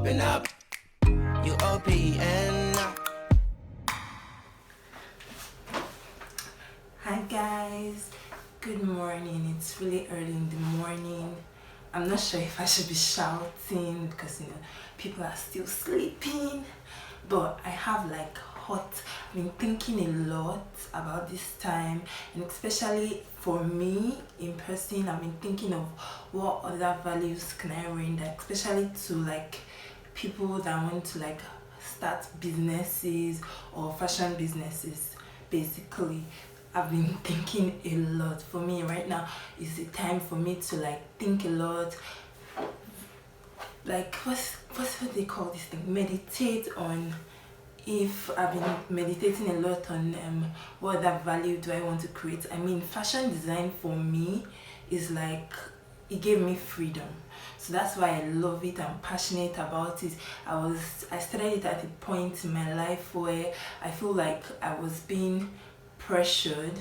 open up. You open up. Hi guys, good morning. It's really early in the morning. I'm not sure if I should be shouting because people are still sleeping, but I have I've been thinking a lot about this time, and especially for me in person, I've been thinking of what other values can I render, especially to people that want to start businesses or fashion businesses. Basically, I've been thinking a lot. For me right now is the time for me to think a lot, what they call this thing, meditate on. If I've been meditating a lot on what other value do I want to create. I mean, fashion design for me is it gave me freedom, so that's why I love it. I'm passionate about it. I started it at a point in my life where I feel like I was being pressured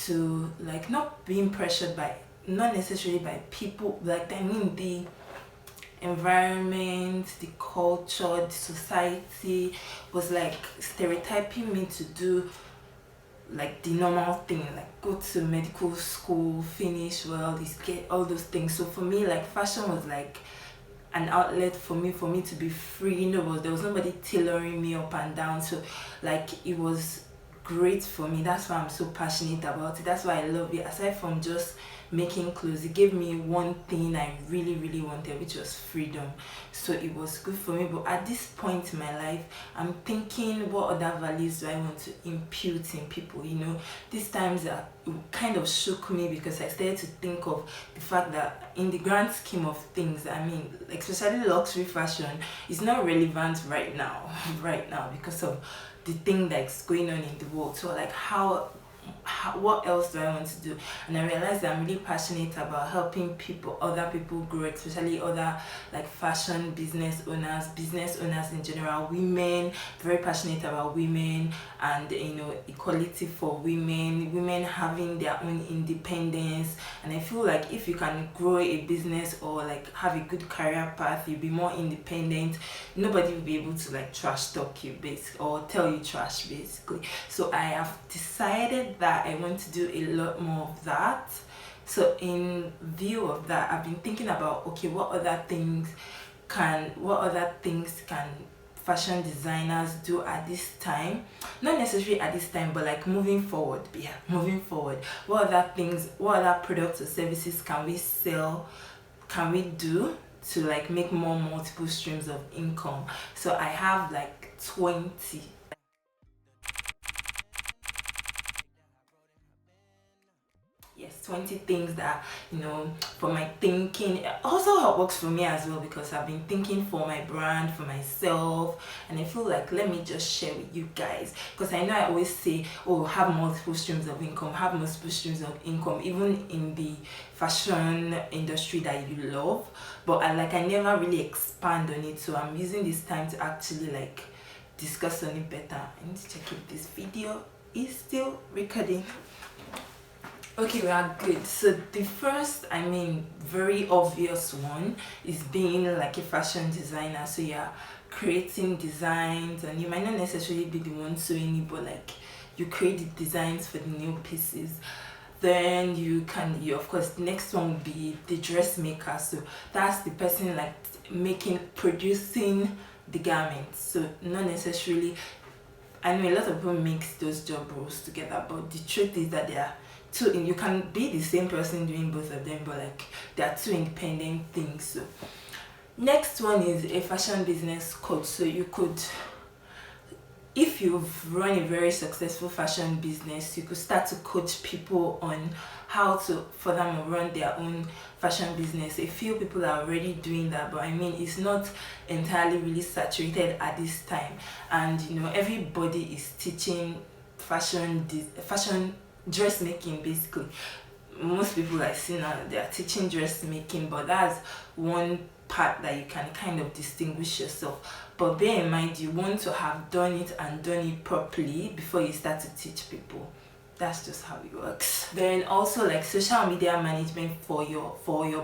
to not being pressured by, not necessarily by people, I mean the environment, the culture, the society was stereotyping me to do the normal thing, go to medical school, finish well, get all those things. So for me, fashion was an outlet for me to be free. There was nobody tailoring me up and down, so it was great for me. That's why I'm so passionate about it. That's why I love it. Aside from just making clothes, it gave me one thing I really wanted, which was freedom. So it was good for me. But at this point in my life, I'm thinking, what other values do I want to impute in people? These times that kind of shook me, because I started to think of the fact that in the grand scheme of things, I mean, especially luxury fashion is not relevant right now because of the thing that's going on in the world. So what else do I want to do? And I realized that I'm really passionate about helping other people grow, especially other fashion business owners in general, women. Very passionate about women and equality for women having their own independence. And I feel like if you can grow a business or have a good career path, you'll be more independent. Nobody will be able to trash talk you basically, or tell you trash basically. So I have decided that I want to do a lot more of that. So in view of that, I've been thinking about, okay, what other things can fashion designers do at this time? Not necessarily at this time, but moving forward. Moving forward, what other products or services can we sell, can we do to make more multiple streams of income? So I have 20 things that for my thinking. Also it works for me as well, because I've been thinking for my brand, for myself, and I feel let me just share with you guys, because I know I always say, oh, have multiple streams of income, even in the fashion industry that you love, but I never really expand on it. So I'm using this time to actually discuss on it better. I need to check if this video is still recording. Okay, we are good. So the first, very obvious one is being a fashion designer. So you're creating designs, and you might not necessarily be the one sewing it, but you create the designs for the new pieces. Then you of course, the next one will be the dressmaker. So that's the person producing the garments. So not necessarily, I know a lot of people mix those job roles together, but the truth is that they are two, you can be the same person doing both of them, but they are two independent things. So next one is a fashion business coach. So you could, if you've run a very successful fashion business, you could start to coach people on how for them to run their own fashion business. A few people are already doing that, but it's not entirely really saturated at this time. And everybody is teaching fashion dressmaking basically. Most people I see now, they are teaching dressmaking, but that's one part that you can kind of distinguish yourself. But bear in mind, you want to have done it properly before you start to teach people. That's just how it works. Then also social media management for your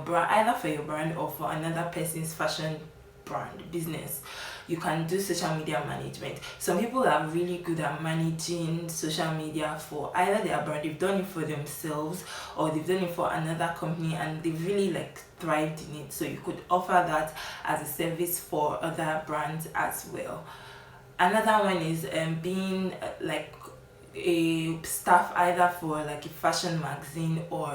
brand, either for your brand or for another person's fashion brand business. You can do social media management. Some people are really good at managing social media for either their brand, they've done it for themselves, or they've done it for another company and they've really like thrived in it. So you could offer that as a service for other brands as well. Another one is being like a staff either for like a fashion magazine or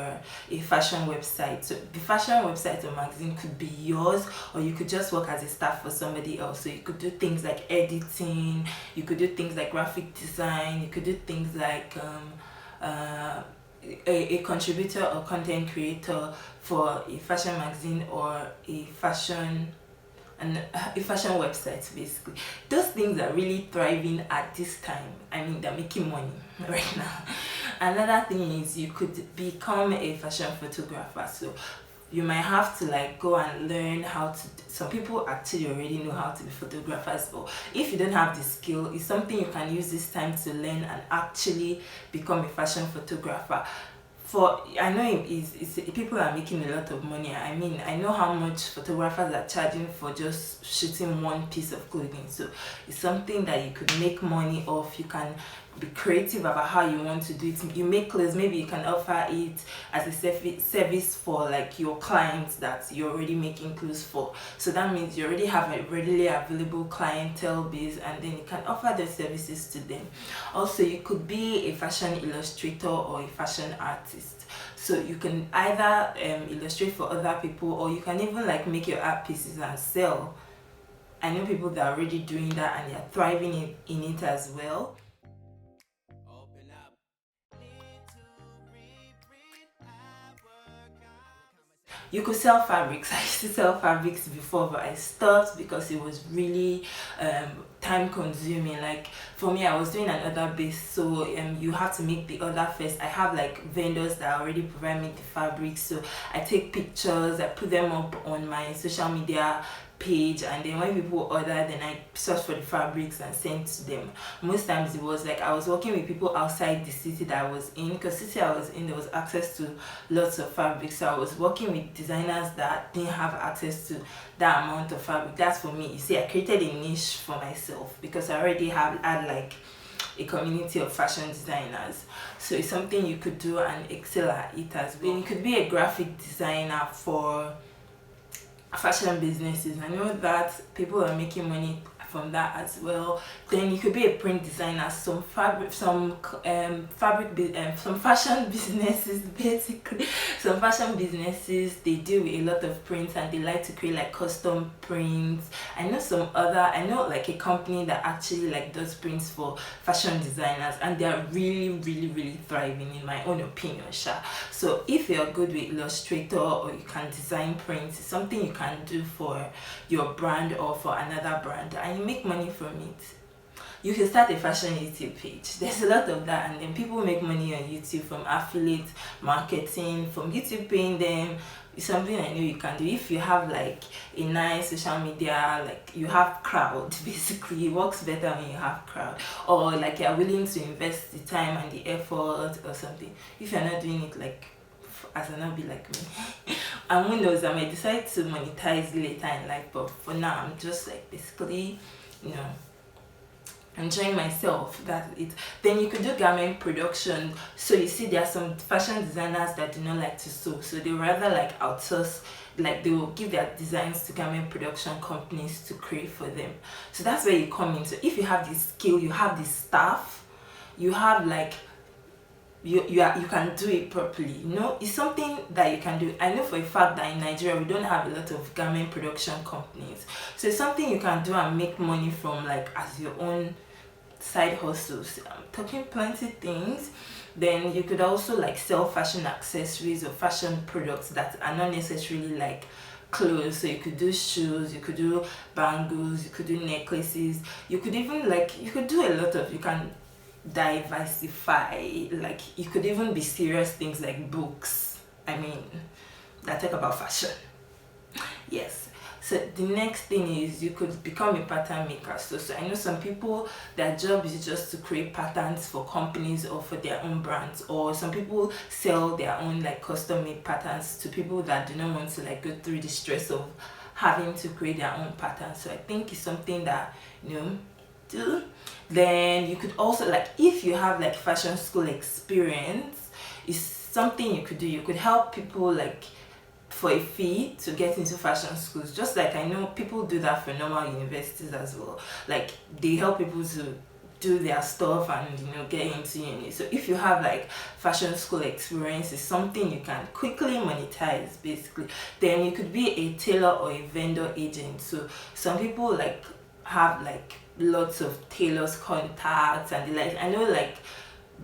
a fashion website. So the fashion website or magazine could be yours, or you could just work as a staff for somebody else. So you could do things like editing, you could do things like graphic design, you could do things like a contributor or content creator for a fashion magazine or a fashion website. Basically, those things are really thriving at this time. I mean, they're making money right now. Another thing is you could become a fashion photographer. So you might have to like go and learn how to, some people actually already know how to be photographers, or if you don't have the skill, it's something you can use this time to learn and actually become a fashion photographer. For I know it's people are making a lot of money. I mean, I know how much photographers are charging for just shooting one piece of clothing. So it's something that you could make money off. You can be creative about how you want to do it. You make clothes, maybe you can offer it as a service for like your clients that you're already making clothes for. So that means you already have a readily available clientele base, and then you can offer those services to them. Also, you could be a fashion illustrator or a fashion artist. So you can either illustrate for other people, or you can even like make your art pieces and sell. I know people that are already doing that and they're thriving in it as well. You could sell fabrics. I used to sell fabrics before, but I stopped because it was really time consuming. Like for me, I was doing an order base, so you have to make the order first. I have like vendors that already provide me the fabrics, so I take pictures, I put them up on my social media page, and then when people order, then I search for the fabrics and send to them. Most times it was like I was working with people outside the city that I was in, because city I was in there was access to lots of fabrics. So I was working with designers that didn't have access to that amount of fabric. That's for me. You see, I created a niche for myself because I already had like a community of fashion designers. So it's something you could do and excel at it as well. You could be a graphic designer for fashion businesses. I know that people are making money from that as well. Then you could be a print designer. Some fashion businesses, basically some fashion businesses, they do a lot of prints and they like to create like custom prints. I know like a company that actually like does prints for fashion designers, and they're really thriving in my own opinion. So if you're good with Illustrator or you can design prints, it's something you can do for your brand or for another brand, and you make money from it. You can start a fashion YouTube page. There's a lot of that, and then people make money on YouTube from affiliate marketing, from YouTube paying them. It's something I know you can do if you have like a nice social media, like you have crowd. Basically, it works better when you have crowd, or like you're willing to invest the time and the effort or something. If you're not doing it like as an hobby like me, and who knows, I might decide to monetize later in life, but for now I'm just like basically, enjoying myself. That's it. Then you could do garment production. So you see, there are some fashion designers that do not like to sew, so they rather like outsource, like they will give their designs to garment production companies to create for them. So that's where you come in. So if you have the skill, you have the staff, you have like you can do it properly. It's something that you can do. I know for a fact that in Nigeria we don't have a lot of garment production companies, so it's something you can do and make money from, like as your own side hustles. I'm talking plenty things. Then you could also like sell fashion accessories or fashion products that are not necessarily like clothes. So you could do shoes, you could do bangles, you could do necklaces, you could even like, you could do a lot of, you can diversify. Like you could even be serious things like books, I mean, that talk about fashion. Yes. So the next thing is you could become a pattern maker. So I know some people, their job is just to create patterns for companies or for their own brands, or some people sell their own like custom made patterns to people that do not want to like go through the stress of having to create their own pattern. So I think it's something that, do. Then you could also, like, if you have like fashion school experience, it's something you could do. You could help people like for a fee to get into fashion schools, just like I know people do that for normal universities as well. Like they help people to do their stuff and get into uni. So if you have like fashion school experience, it's something you can quickly monetize basically. Then you could be a tailor or a vendor agent. So some people like have like lots of tailors contacts, and they like, I know like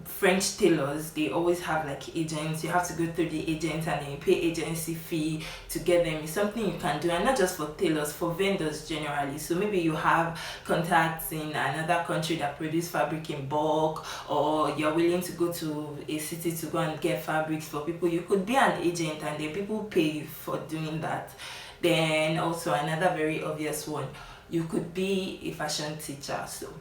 French tailors, they always have like agents. You have to go through the agent and then you pay agency fee to get them. It's something you can do, and not just for tailors, for vendors generally. So maybe you have contacts in another country that produce fabric in bulk, or you're willing to go to a city to go and get fabrics for people. You could be an agent and then people pay you for doing that. Then also another very obvious one, you could be a fashion teacher. So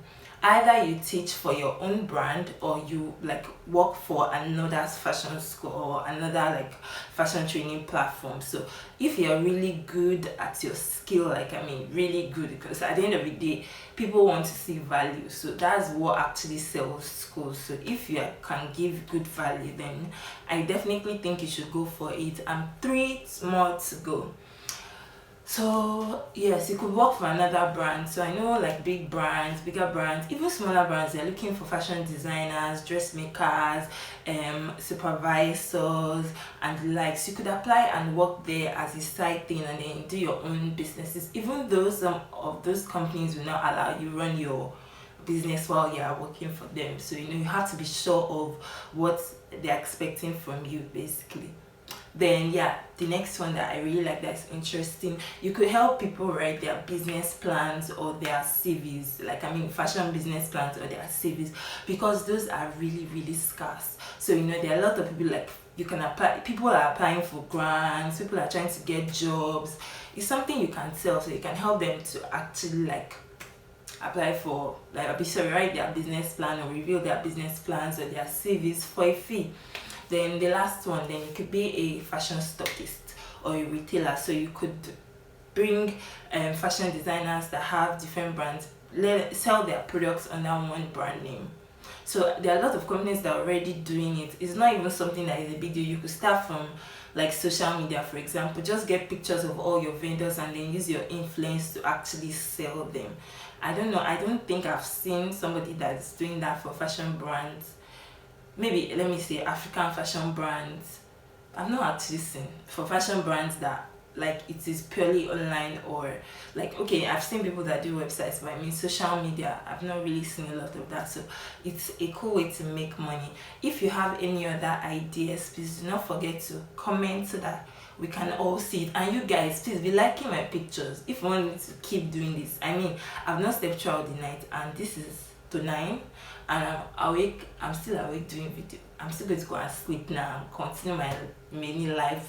either you teach for your own brand, or you like work for another's fashion school or another like fashion training platform. So if you're really good at your skill, like I mean really good, because at the end of the day people want to see value, so that's what actually sells schools. So if you can give good value, then I definitely think you should go for it. And 3 more to go. So yes, you could work for another brand. So I know like big brands, bigger brands, even smaller brands, they're looking for fashion designers, dressmakers, supervisors and the likes. You could apply and work there as a side thing and then do your own businesses. Even though some of those companies will not allow you run your business while you are working for them. So you have to be sure of what they're expecting from you basically. Then yeah, the next one that I really like that's interesting, you could help people write their business plans or their CVs, like I mean fashion business plans or their CVs, because those are really really scarce. So there are a lot of people, like you can apply, people are applying for grants, people are trying to get jobs. It's something you can sell, so you can help them to actually like apply for, like write their business plan or reveal their business plans or their CVs for a fee. Then the last one, then you could be a fashion stockist or a retailer. So you could bring fashion designers that have different brands, sell their products under one brand name. So there are a lot of companies that are already doing it. It's not even something that is a big deal. You could start from like social media, for example. Just get pictures of all your vendors and then use your influence to actually sell them. I don't know, I don't think I've seen somebody that's doing that for fashion brands. Maybe let me say African fashion brands. I've not actually seen for fashion brands that like it is purely online, or like, okay, I've seen people that do websites, but I mean social media, I've not really seen a lot of that. So it's a cool way to make money. If you have any other ideas, please do not forget to comment so that we can all see it. And you guys, please be liking my pictures if you want me to keep doing this. I mean, I've not slept throughout the night and this is to 9 and I'm awake. I'm still awake doing video. I'm still going to go and sleep now and continue my many life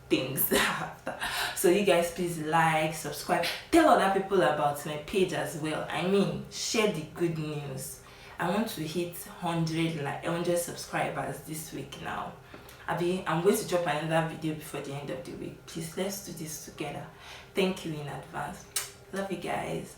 things after. So you guys, please like, subscribe, tell other people about my page as well. I mean, share the good news. I want to hit 100 subscribers this week now. I'm going to drop another video before the end of the week. Please, let's do this together. Thank you in advance. Love you guys.